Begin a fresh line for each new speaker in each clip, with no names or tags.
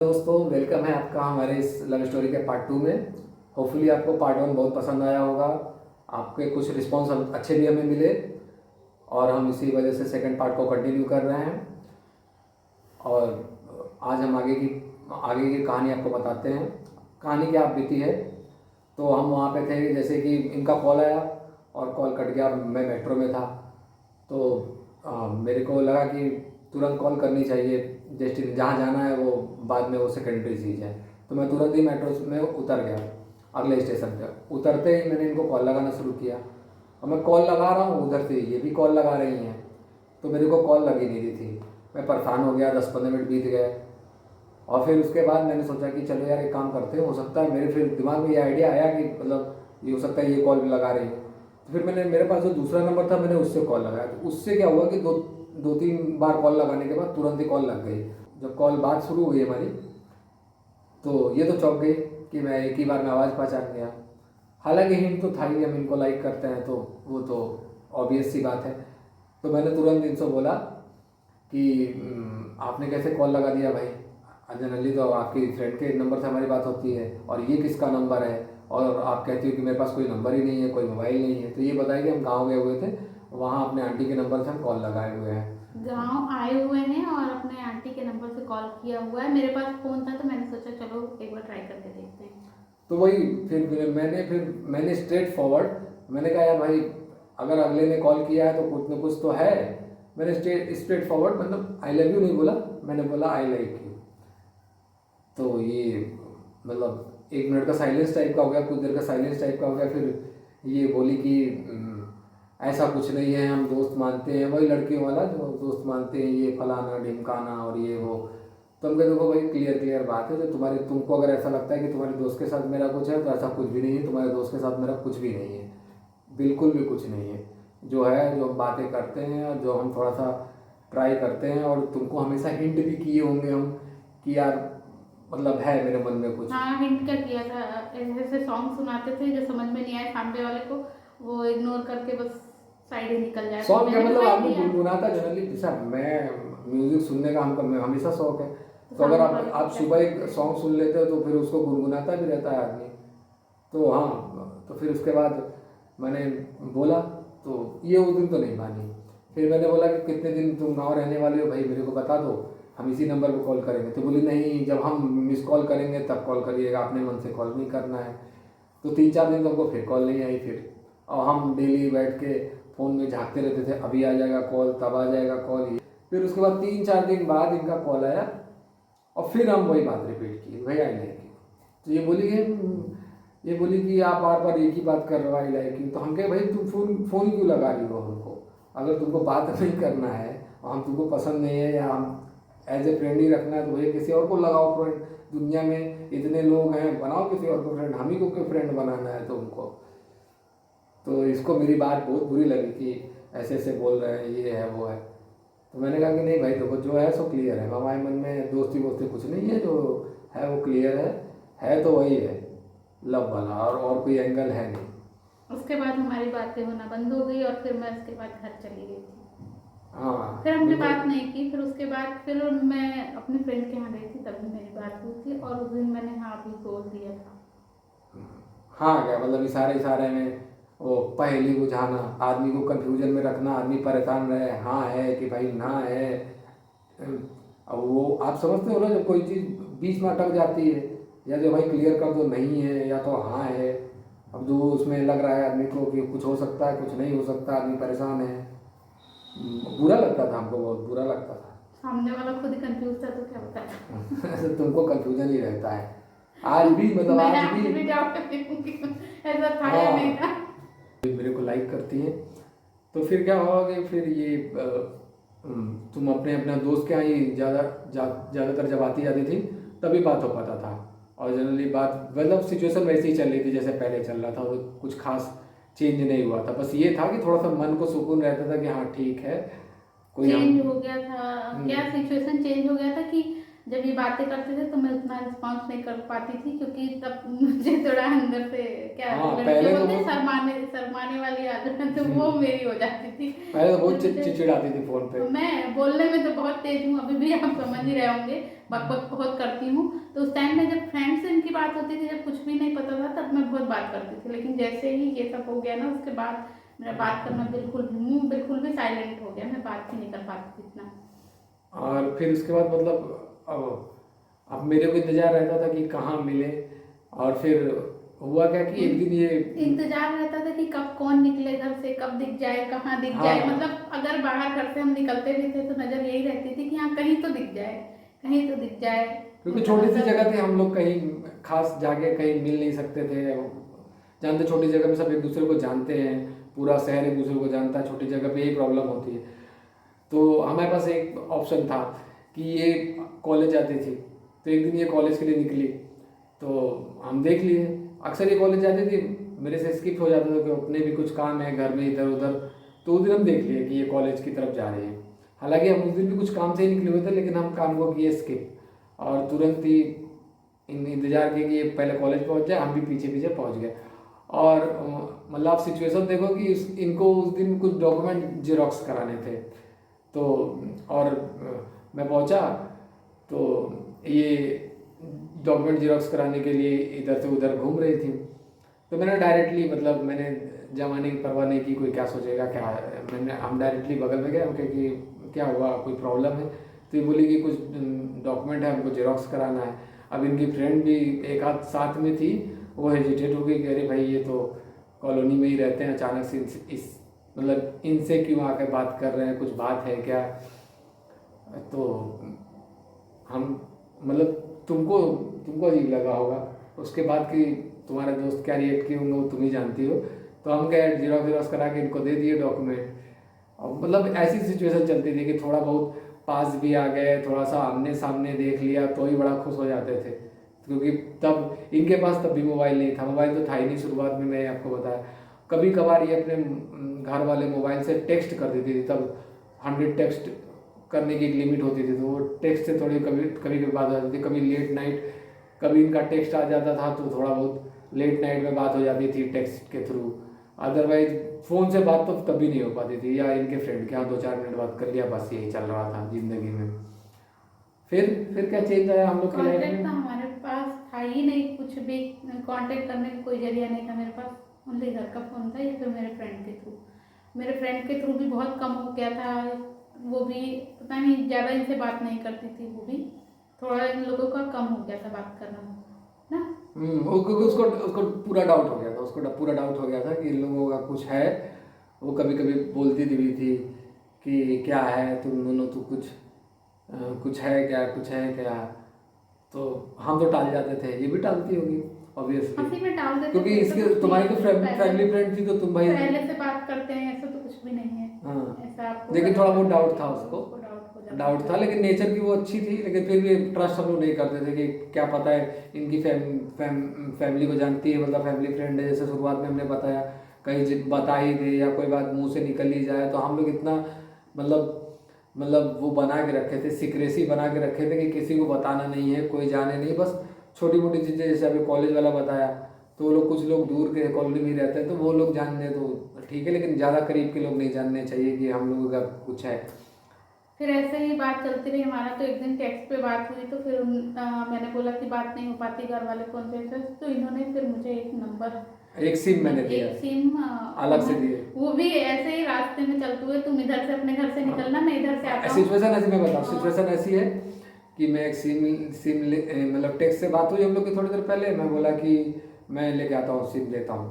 दोस्तों, वेलकम है आपका हमारे इस लव स्टोरी के पार्ट 2 में। होपफुली आपको पार्ट 1 बहुत पसंद आया होगा। आपके कुछ रिस्पॉन्स अच्छे भी हमें मिले और हम इसी वजह से सेकंड पार्ट को कंटिन्यू कर रहे हैं। और आज हम आगे की कहानी आपको बताते हैं। कहानी क्या बीती है, तो हम वहाँ पे थे, जैसे कि इनका कॉल आया और कॉल कट गया। मैं मेट्रो में था, तो मेरे को लगा कि तुरंत कॉल करनी चाहिए। डेस्टिनी जहाँ जाना है वो बाद में, वो सेकेंडरी चीज़ है। तो मैं तुरंत ही मेट्रो में उतर गया। अगले स्टेशन पे उतरते ही मैंने इनको कॉल लगाना शुरू किया और मैं कॉल लगा रहा हूँ, उधर से ये भी कॉल लगा रही हैं, तो मेरे को कॉल लगी नहीं रही थी। मैं परेशान हो गया, 10-15 मिनट बीत गए। और फिर उसके बाद मैंने सोचा कि चलो यार एक काम करते हैं, हो सकता है मेरे फिर दिमाग में ये आइडिया आया कि मतलब ये हो सकता है ये कॉल भी लगा रही हूँ। तो फिर मेरे पास जो दूसरा नंबर था, मैंने उससे कॉल लगाया। तो उससे क्या हुआ कि दो तीन बार कॉल लगाने के बाद तुरंत ही कॉल लग गई। जब कॉल बात शुरू हुई हमारी, तो ये तो चौंक गई कि मैं एक ही बार में आवाज़ पहचान गया। हालांकि हिंट तो था ही, हम इनको लाइक करते हैं तो वो तो ऑब्वियस सी बात है। तो मैंने तुरंत इनसे बोला कि आपने कैसे कॉल लगा दिया भाई? जनरली तो आपकी फ्रेंड के नंबर से हमारी बात होती है, और ये किसका नंबर है? और आप कहती हो कि मेरे पास कोई नंबर ही नहीं है, कोई मोबाइल नहीं है। तो ये बताया कि हम गाँव गए हुए थे, वहाँ अपने आंटी के नंबर से हम कॉल लगाए हुए हैं।
गाँव आए हुए हैं और अपने आंटी के नंबर से कॉल किया हुआ है। मेरे पास फ़ोन था तो मैंने सोचा चलो एक बार ट्राई करके देखते हैं।
तो वही फिर मैंने स्ट्रेट फॉरवर्ड मैंने कहा यार भाई, अगर अगले ने कॉल किया है तो कुछ न कुछ तो है। मैंने स्ट्रेट फॉरवर्ड मतलब आई लव यू नहीं बोला, मैंने बोला आई लाइक यू। तो ये मतलब 1 मिनट का साइलेंस टाइप का हो गया, कुछ देर का साइलेंस टाइप का हो गया। फिर ये बोली कि ऐसा कुछ नहीं है, हम दोस्त मानते हैं, वही लड़कियों वाला जो दोस्त मानते हैं, ये फलाना ढिमकाना और ये वो। तो हम कहते देखो भाई, क्लियर क्लियर बात है, जो तुमको अगर ऐसा लगता है कि तुम्हारे दोस्त के साथ मेरा कुछ है, तो ऐसा कुछ भी नहीं है। तुम्हारे दोस्त के साथ मेरा कुछ भी नहीं है, बिल्कुल भी कुछ नहीं है। जो है, जो हम बातें करते हैं और जो हम थोड़ा सा ट्राई करते हैं, और तुमको हमेशा हिंट भी किए होंगे हम कि यार मतलब है मेरे मन में कुछ।
हाँ, हिंट क्या किया था, ऐसे ऐसे सॉन्ग सुनाते थे जो समझ में नहीं आए सामने वाले को, वो इग्नोर करके बस साइड ही निकल जाए, तो
शौक क्या,
मैंने
मतलब
रिप्लाई
आदमी
दिया।
गुनगुनाता जनरली, जैसा मैं म्यूजिक सुनने का हमको हमेशा शौक है।
तो
तो अगर
सामने
आप
वाले को
आप
क्या
सुबह
समझ
एक
में
सॉन्ग
आए।
सुन लेते हो तो फिर उसको गुनगुनाता भी रहता है आदमी। तो हाँ, तो फिर उसके बाद मैंने बोला, तो ये उस दिन तो नहीं मानी। फिर मैंने बोला कि कितने दिन तुम गाँव रहने वाले हो भाई, मेरे को बता दो, हम इसी नंबर पर कॉल करेंगे। तो बोली नहीं, जब हम मिस कॉल करेंगे तब कॉल करिएगा, अपने मन से कॉल नहीं करना है। तो 3-4 दिन तो हमको फिर कॉल नहीं आई। फिर और हम डेली बैठ के फ़ोन में झाँकते रहते थे, अभी आ जाएगा कॉल, तब आ जाएगा कॉल। फिर उसके बाद 3-4 दिन बाद इनका कॉल आया और फिर हम वही बात रिपीट की, भाई आई लाइक यू। तो ये बोली कि आप बार बार एक ही बात कर रहे हो, आई लाइक यू। तो हम कहे भाई तुम फ़ोन फ़ोन क्यों लगा रही हो हमको? अगर तुमको बात नहीं करना है और हम तुमको पसंद नहीं है, या हम एज ए फ्रेंड ही रखना है, तो भाई किसी और को लगाओ फ्रेंड। दुनिया में इतने लोग हैं, बनाओ किसी और को फ्रेंड, हम ही को क्यों फ्रेंड बनाना है तुमको? तो इसको मेरी बात बहुत बुरी लगी कि ऐसे ऐसे बोल रहे हैं, ये है वो है। तो मैंने कहा कि नहीं भाई देखो, जो है सो क्लियर है, हमारे मन में दोस्ती वोस्ती कुछ नहीं है, जो है वो क्लियर है तो वही है, लव वाला, और कोई एंगल है नहीं।
उसके बाद हमारी बातें होना बंद हो गई और फिर मैं उसके बाद घर चली गई थी। फिर
हाँ
हमने
बिल्कुल।
बात नहीं की। फिर उसके बाद फिर मैं अपनी फ्रेंड के यहाँ गई थी, तभी मेरी बात हुई थी और उस दिन मैंने हाँ भी बोल दिया था।
हाँ क्या मतलब, इशारे इशारे में वो पहेली बुझाना, आदमी को कंफ्यूजन में रखना, आदमी परेशान रहे, हाँ है कि भाई ना है। अब वो आप समझते हो ना, जब कोई चीज़ बीच में अटक जाती है, या जो भाई क्लियर कर दो नहीं है या तो हाँ है। अब जो उसमें लग रहा है आदमी को कि कुछ हो सकता है कुछ नहीं हो सकता, आदमी परेशान है। बुरा लगता था हमको, बहुत बुरा लगता था।
सामने वाला खुद ही कंफ्यूज था तो क्या बताया।
तुमको कंफ्यूजन ही रहता है आज भी, मतलब
मैं
आज भी।
आज भी डाउट करूंगी ऐसा था या नहीं
हाँ,
था।
मेरे को लाइक करती है। तो फिर क्या हुआ कि फिर ये तुम अपने अपने दोस्त के यहाँ ही ज़्यादातर जब आती जाती थी, तभी बात हो पाता था। और जनरली बात मतलब सिचुएशन वैसी ही चल रही थी जैसे पहले चल रहा था, तो कुछ खास चेंज नहीं हुआ था। बस ये था कि थोड़ा सा मन को सुकून रहता था कि हाँ ठीक है, कोई हम।
चेंज हो गया था क्या, सिचुएशन चेंज हो गया था कि जब ये बातें करते थे तो मैं उतना रिस्पॉन्स नहीं कर पाती थी, क्योंकि तब मुझे थोड़ा अंदर से क्या
हाँ,
लड़कियां
पहले तो
बोलते हैं
वो
शर्माने वाली आदत है, तो वो मेरी हो जाती थी।
पहले तो
फिर
बहुत
मुझे
चिड़चिड़ाती थी फोन पे।
मैं बोलने में तो बहुत तेज हूँ, अभी भी आप समझ ही रहे होंगे, बक बक बहुत करती हूँ। तो उस टाइम में जब फ्रेंड से इनकी बात होती थी, जब कुछ भी नहीं पता था, तब मैं बहुत बात करती थी। लेकिन जैसे ही ये सब हो गया ना, उसके बाद मेरा बात करना बिल्कुल भी साइलेंट हो गया, मैं बात ही नहीं कर पाती थी इतना।
और फिर उसके बाद मतलब अब मेरे को इंतजार रहता था कि कहाँ मिले। और फिर हुआ क्या कि एक दिन ये
इंतजार रहता था कि कब कौन निकले घर से, कब दिख जाए, कहाँ दिख
हाँ,
जाए। मतलब अगर बाहर घर से हम निकलते भी थे तो नजर यही रहती थी कि हाँ कहीं तो दिख जाए, कहीं तो दिख जाए।
क्योंकि
मतलब
छोटी सी
अंदर
जगह थी, हम लोग कहीं खास जाके कहीं मिल नहीं सकते थे। जानते छोटी जगह में सब एक दूसरे को जानते हैं, पूरा शहर एक दूसरे को जानता है, छोटी जगह पे यही प्रॉब्लम होती है। तो हमारे पास एक ऑप्शन था कि ये कॉलेज जाती थी, तो एक दिन ये कॉलेज के लिए निकली, तो हम देख लिए। अक्सर ये कॉलेज जाती थी, मेरे से स्किप हो जाता था कि अपने भी कुछ काम है घर में इधर उधर। तो उस दिन हम देख लिए कि ये कॉलेज की तरफ जा रही है। हालांकि हम उस दिन भी कुछ काम से ही निकले हुए थे, लेकिन हम काम को किए स्किप, और तुरंत ही इन इंतजार किए कि ये पहले कॉलेज पहुंच जाए, हम भी पीछे पीछे पहुंच गए। और मतलब आप सिचुएशन देखो कि इनको उस दिन कुछ डॉक्यूमेंट जेरोक्स कराने थे। तो और मैं पहुंचा, तो ये डॉक्यूमेंट जेरोक्स कराने के लिए इधर से उधर घूम रही थी। तो मैंने डायरेक्टली, मतलब मैंने जमाने की परवाह नहीं की, कोई क्या सोचेगा क्या है। हम डायरेक्टली बगल में गए, हम कहे कि क्या हुआ, कोई प्रॉब्लम है। तो ये बोली कि कुछ डॉक्यूमेंट है, हमको जेरोक्स कराना है। अब इनकी फ्रेंड भी एक आध साथ में थी, वो हेजिटेट हो गई कि अरे भाई ये तो कॉलोनी में ही रहते हैं, अचानक से इस मतलब इनसे क्यों आकर बात कर रहे हैं, कुछ बात है क्या। तो हम मतलब तुमको तुमको अजीब लगा होगा उसके बाद कि तुम्हारे दोस्त क्या रिएक्ट किए होंगे वो तुम ही जानती हो। तो हम क्या जीरोक्स जीरोक्स करा के इनको दे दिए डॉक्यूमेंट। और मतलब ऐसी सिचुएशन चलती थी कि थोड़ा बहुत पास भी आ गए, थोड़ा सा आमने सामने देख लिया तो ही बड़ा खुश हो जाते थे। क्योंकि तब इनके पास तब भी मोबाइल नहीं था, मोबाइल तो था ही नहीं शुरुआत में, मैंने आपको बताया। कभी कभार ये अपने घर वाले मोबाइल से टेक्स्ट कर देती थी, तब 100 टेक्स्ट करने की एक लिमिट होती थी, तो वो टेक्स्ट से थोड़ी कभी कभी कभी बात हो जाती थी। कभी लेट नाइट कभी इनका टेक्स्ट आ जाता था, तो थोड़ा बहुत लेट नाइट में बात हो जाती थी टेक्स्ट के थ्रू। अदरवाइज फ़ोन से बात तो तभी नहीं हो पाती थी, या इनके फ्रेंड के यहाँ 2-4 मिनट बात कर लिया, बस यही चल रहा था ज़िंदगी में। फिर क्या चेंज आया हम लोग की लाइफ
कांटेक्ट तो
में।
हमारे पास था ही नहीं, कुछ भी कांटेक्ट करने का कोई जरिया नहीं था मेरे पास। ओनली घर का फ़ोन था या फिर मेरे फ्रेंड के थ्रू। मेरे फ्रेंड के थ्रू भी बहुत कम हो गया था, वो भी पता नहीं ज़्यादा इनसे बात नहीं करती थी, वो भी थोड़ा इन लोगों का कम हो गया था बात करना ना।
क्योंकि उसको उसको पूरा डाउट हो गया था, उसको पूरा डाउट हो गया था कि इन लोगों का कुछ है। वो कभी कभी बोलती भी थी कि क्या है तुम दोनों, तो कुछ है क्या, कुछ है क्या। तो हम तो टाल जाते थे, ये भी टालती होगी ऑब्वियसली,
हंसी में डाल देते
क्योंकि
थे, ऐसा
इसके
कुछ नहीं
तुम्हारी
है,
तो
पहले
फैमिली फ्रेंड थी, तो तुम भाई।
पहले से बात करते हैं, ऐसा तो कुछ भी नहीं है।
हाँ,
ऐसा आपको
लेकिन
गलत
थोड़ा बहुत
लगता
डाउट
है
था
तो
उसको,
डाउट हो जाता
डाउट था।
है।
लेकिन नेचर की वो अच्छी थी, लेकिन फिर भी ट्रस्ट हम लोग नहीं करते थे कि क्या पता है इनकी फैमिली को जानती है, मतलब फैमिली फ्रेंड है, जैसे शुरुआत में हमने बताया, कहीं बता ही दे या कोई बात मुंह से निकल ही जाए। तो हम लोग इतना मतलब वो बना के रखे थे, सीक्रेसी बना के रखे थे कि किसी को बताना नहीं है, कोई जाने नहीं। बस छोटी मोटी चीज़ें, जैसे अभी कॉलेज वाला बताया, तो वो लोग कुछ लोग दूर के कॉलोनी में ही रहते हैं, तो वो लोग जानने तो ठीक है, लेकिन ज़्यादा करीब के लोग नहीं जानने चाहिए कि हम लोगों का कुछ है।
फिर ऐसे ही बात चलती रही हमारा। तो एक दिन टेक्स्ट पे बात हुई, तो फिर मैंने बोला कि बात नहीं हो पाती घर वाले फ़ोन से, तो इन्होंने फिर मुझे एक नंबर,
एक सिम मैंने दिया,
एक सिम
अलग से दिए।
वो भी ऐसे ही रास्ते में चलते हुए, तुम इधर से अपने घर से निकलना, मैं इधर से आता हूँ।
सिचुएशन ऐसी, मैं बताऊँ,
और
सिचुएशन ऐसी है कि मैं एक मतलब टेक्स्ट से बात हुई हम लोग की थोड़ी देर पहले। मैं बोला कि मैं लेके आता हूँ, सिम लेता हूँ।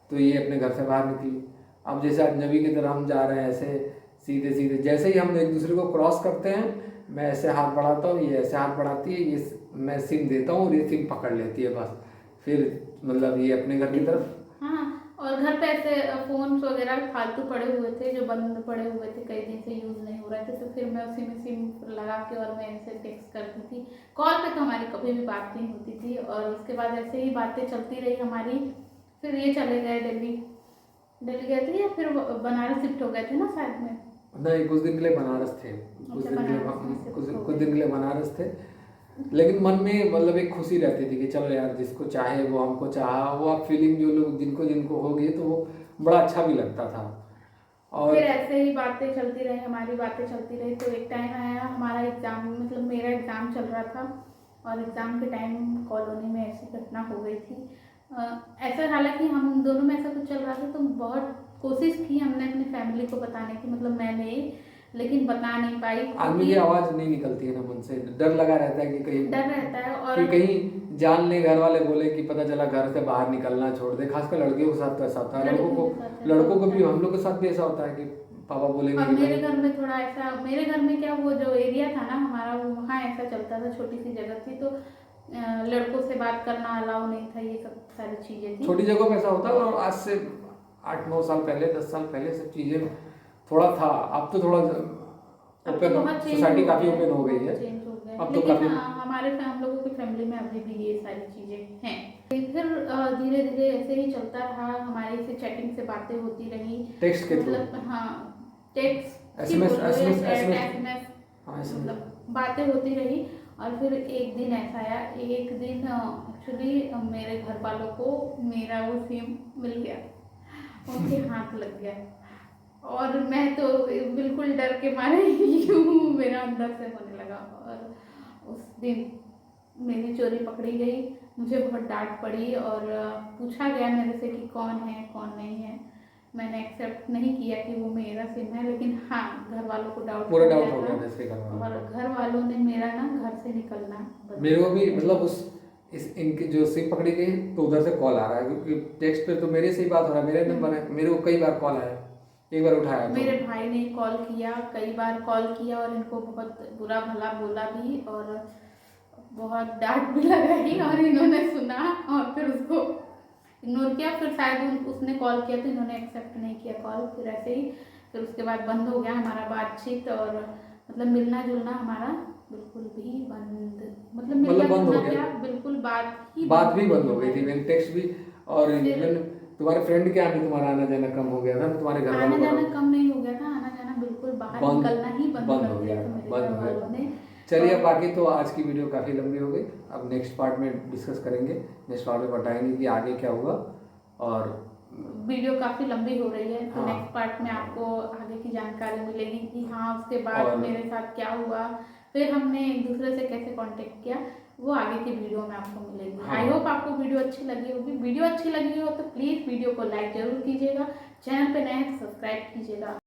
तो ये अपने घर से बाहर निकली। अब जैसे अजनबी की तरह हम जा रहे हैं, ऐसे सीधे सीधे, जैसे ही हम एक दूसरे को क्रॉस करते हैं, मैं ऐसे हाथ बढ़ाता हूँ, ये ऐसे हाथ बढ़ाती है, ये मैं सिम देता हूँ और ये सिम पकड़ लेती है बस। फिर मतलब ये अपने घर की तरफ।
हाँ, और घर पे ऐसे फोन्स वगैरह फालतू पड़े हुए थे, जो बंद पड़े हुए थे, कई दिन से यूज़ नहीं हो रहे थे, तो फिर मैं उसी में सिम लगा के और मैं इनसे टेक्स्ट करती थी। कॉल पे तो हमारी कभी भी बात नहीं होती थी। और उसके बाद ऐसे ही बातें चलती रही हमारी। फिर ये चले गए दिल्ली। दिल्ली गए थे या फिर बनारस शिफ्ट हो गए थे ना शायद में।
नहीं, कुछ दिन के लिए बनारस थे,
अच्छा, बनारस में शिफ्ट हो
कुछ
गए।
दिन के लिए बनारस थे। लेकिन मन में मतलब एक खुशी रहती थी कि चलो यार, जिसको चाहे वो हमको चाहा, वो आप फीलिंग जो लोग जिनको जिनको होगी तो वो बड़ा अच्छा भी लगता था। और
फिर ऐसे ही बातें चलती रही, हमारी बातें चलती रही। तो एक टाइम आया, हमारा एग्ज़ाम, मतलब मेरा एग्ज़ाम चल रहा था और एग्ज़ाम के टाइम कॉलोनी में ऐसी घटना हो गई थी। ऐसा, हालांकि हम दोनों में ऐसा कुछ चल रहा था तो बहुत कोशिश की हमने अपनी फैमिली को बताने की, मतलब मैंने, लेकिन बता नहीं पाई
आदमी की
क्योंकि
आवाज़ नहीं निकलती है ना मन से, डर लगा रहता है कि कहीं
डर रहता है।
कि
और
कहीं जान ले, घर वाले बोले कि पता चला घर से बाहर निकलना छोड़ दे। खासकर लड़कियों के साथ तो ऐसा होता है,
लड़कियों के साथ ऐसा
लड़कों को
होता
भी,
है।
हम लोग के साथ भी ऐसा होता है कि पापा बोलेंगे
और
कि
मेरे
भाई।
घर में थोड़ा ऐसा, मेरे घर में क्या, वो जो एरिया था ना हमारा, वो वहाँ ऐसा चलता था, छोटी सी जगह थी तो लड़कों से बात करना अलाउ नहीं था, ये सब सारी चीज़ें थी।
छोटी जगहों पे ऐसा होता है, और आज से 8-9 साल पहले, 10 साल पहले सब चीज़ें थोड़ा था। अब तो थोड़ा
अब तो
ओपन,
बहुत चेंज
सोसाइटी
हो
काफ़ी
गया,
ओपन हो गई
बहुत
है
चेंज हो गया,
अब तो
लेकिन
काफ़ी।
हमारे हम लोगों की फैमिली में अभी भी ये सारी चीज़ें हैं। फिर धीरे धीरे ऐसे ही चलता रहा, हमारी से चैटिंग से बातें होती रही,
टेक्स्ट के थ्रू,
मतलब हाँ, टेक्स्ट ही
SMS
बोलो या
SMS
चैट,
SMS,
SMS,
हाँ SMS।
मतलब बातें होती रही। और फिर एक दिन ऐसा आया, एक दिन एक्चुअली मेरे घर वालों को मेरा वो सिम मिल गया, उनके हाथ लग गया। और मैं तो बिल्कुल डर के मारे यूं मेरा अंदर से होने लगा। और उस दिन मेरी चोरी पकड़ी गई, मुझे बहुत डांट पड़ी और पूछा गया मेरे से कि कौन है कौन नहीं है। मैंने एक्सेप्ट नहीं किया कि वो मेरा सिम है, लेकिन हाँ, घर वालों को डाउट
पूरा
हो
डाउट
गया
हो गया
था।
था इसके घर वालों
और
को।
घर वालों ने मेरा ना घर से निकलना बंद
मेरे को
कर
भी
दिया।
मतलब उस इस इनकी जो सिम पकड़ी गई तो उधर से कॉल आ रहा है, क्योंकि टेक्स्ट पे तो मेरे से ही बात हो रहा है, मेरे नंबर है, मेरे को कई बार कॉल आया, एक बार उठाया तो।
मेरे भाई ने कॉल किया, कई बार कॉल किया और इनको बहुत बुरा भला बोला भी और बहुत डांट भी लगाई और इन्होंने सुना और फिर उसको इग्नोर किया। फिर शायद उसने कॉल किया तो इन्होंने एक्सेप्ट नहीं किया कॉल, फिर ऐसे ही फिर उसके बाद बंद हो गया हमारा बातचीत। और मतलब मिलना जुलना हमारा बिल्कुल भी बंद, मतलब मिलना
बंद हो
जुलना
गया,
क्या, बिल्कुल
बात भी बंद हो गई थी,
हमारी।
मैंने टेक्स्ट भी। और
फिर
इवन तुम्हारे फ्रेंड के आने, तुम्हारा आना जाना कम हो गया था, तुम्हारे घर
आना
वालों
जाना
को
कम नहीं हो गया था, आना जाना बिल्कुल, बाहर
बंद
निकलना ही बंद
बंद
कर
हो
दिया
गया,
था मेरे
बंद
घर
हो गया।
वालों ने।
चलिए, अब
और
बाकी तो आज की वीडियो काफ़ी लंबी हो गई, अब नेक्स्ट पार्ट में डिस्कस करेंगे, नेक्स्ट पार्ट में बताएंगे कि आगे क्या हुआ। और
वीडियो काफ़ी लंबी हो रही है तो
हाँ,
नेक्स्ट पार्ट में आपको आगे की जानकारी मिलेगी कि हाँ उसके बाद
और
मेरे साथ क्या हुआ, फिर हमने एक दूसरे से कैसे कांटेक्ट किया, वो आगे की वीडियो में आपको मिलेगी।
हाँ।
आई होप आपको वीडियो अच्छी लगी होगी। वीडियो अच्छी लगी हो तो प्लीज़ वीडियो को लाइक जरूर कीजिएगा, चैनल पे नए हैं तो सब्सक्राइब कीजिएगा।